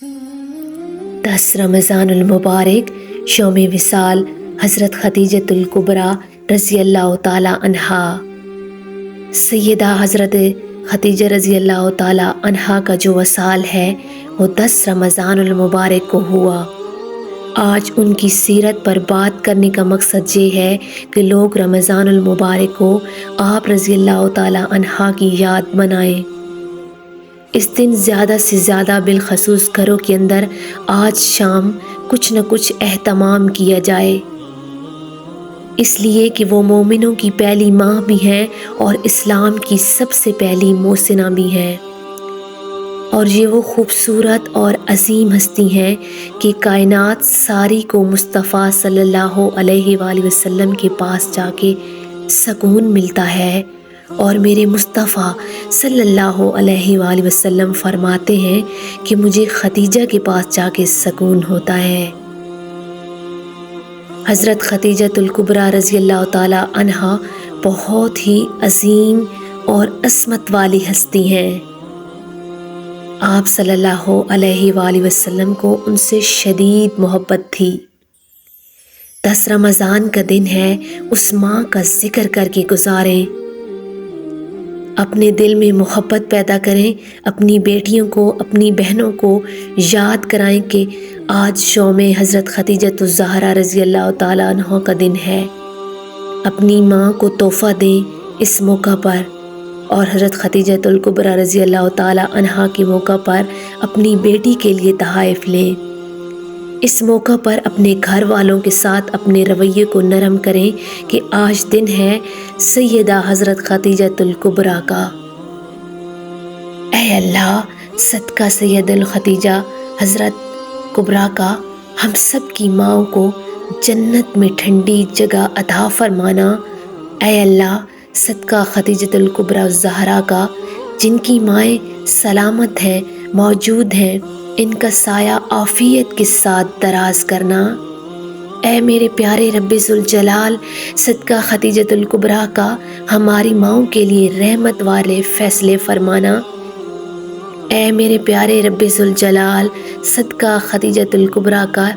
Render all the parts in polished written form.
10 رمضان المبارک یوم وصال حضرت خدیجۃ الکبریٰ رضی اللہ تعالیٰ عنہا۔ سیدہ حضرت خدیجہ رضی اللہ تعالیٰ عنہا کا جو وصال ہے وہ 10 رمضان المبارک کو ہوا۔ آج ان کی سیرت پر بات کرنے کا مقصد یہ ہے کہ لوگ رمضان المبارک کو آپ رضی اللہ تعالیٰ عنہا کی یاد منائیں۔ اس دن زیادہ سے زیادہ بالخصوص گھروں کے اندر آج شام کچھ نہ کچھ اہتمام کیا جائے، اس لیے کہ وہ مومنوں کی پہلی ماں بھی ہیں اور اسلام کی سب سے پہلی محسنہ بھی ہیں، اور یہ وہ خوبصورت اور عظیم ہستی ہیں کہ کائنات ساری کو مصطفیٰ صلی اللہ علیہ وآلہ وسلم کے پاس جا کے سکون ملتا ہے، اور میرے مصطفیٰ صلی اللہ علیہ وآلہ وسلم فرماتے ہیں کہ مجھے خدیجہ کے پاس جا کے سکون ہوتا ہے۔ حضرت خدیجۃ الکبریٰ رضی اللہ تعالیٰ عنہا بہت ہی عظیم اور عظمت والی ہستی ہیں۔ آپ صلی اللہ علیہ وآلہ وسلم کو ان سے شدید محبت تھی۔ 10 رمضان کا دن ہے، اس ماں کا ذکر کر کے گزاریں، اپنے دل میں محبت پیدا کریں، اپنی بیٹیوں کو، اپنی بہنوں کو یاد کرائیں کہ آج یوم حضرت خدیجۃ الزہرا رضی اللہ تعالیٰ عنہ کا دن ہے۔ اپنی ماں کو تحفہ دیں اس موقع پر، اور حضرت خدیجۃ الکبریٰ رضی اللہ تعالیٰ عنہا کے موقع پر اپنی بیٹی کے لیے تحائف لیں۔ اس موقع پر اپنے گھر والوں کے ساتھ اپنے رویے کو نرم کریں کہ آج دن ہے سیدہ حضرت خدیجۃ الکبریٰ کا۔ اے اللہ، صدقہ سید الخدیجہ حضرت کبریٰ کا ہم سب کی ماؤں کو جنت میں ٹھنڈی جگہ عطا فرمانا۔ اے اللہ، صدقہ خدیجۃ الکبریٰ الزہرا کا جن کی مائیں سلامت ہیں، موجود ہیں، ان کا سایہ عافیت کے ساتھ دراز کرنا۔ اے میرے پیارے رب ذوالجلال، صدقہ خدیجۃ الکبریٰ کا ہماری ماؤں کے لیے رحمت والے فیصلے فرمانا۔ اے میرے پیارے رب ذوالجلال، صدقہ خدیجۃ الکبریٰ کا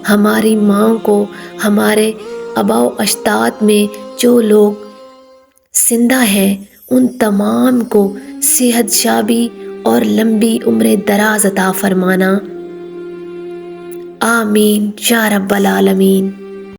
ہماری ماؤں کو، ہمارے آباء و اجداد میں جو لوگ زندہ ہیں ان تمام کو صحت یابی اور لمبی عمر دراز عطا فرمانا۔ آمین یا رب العالمین۔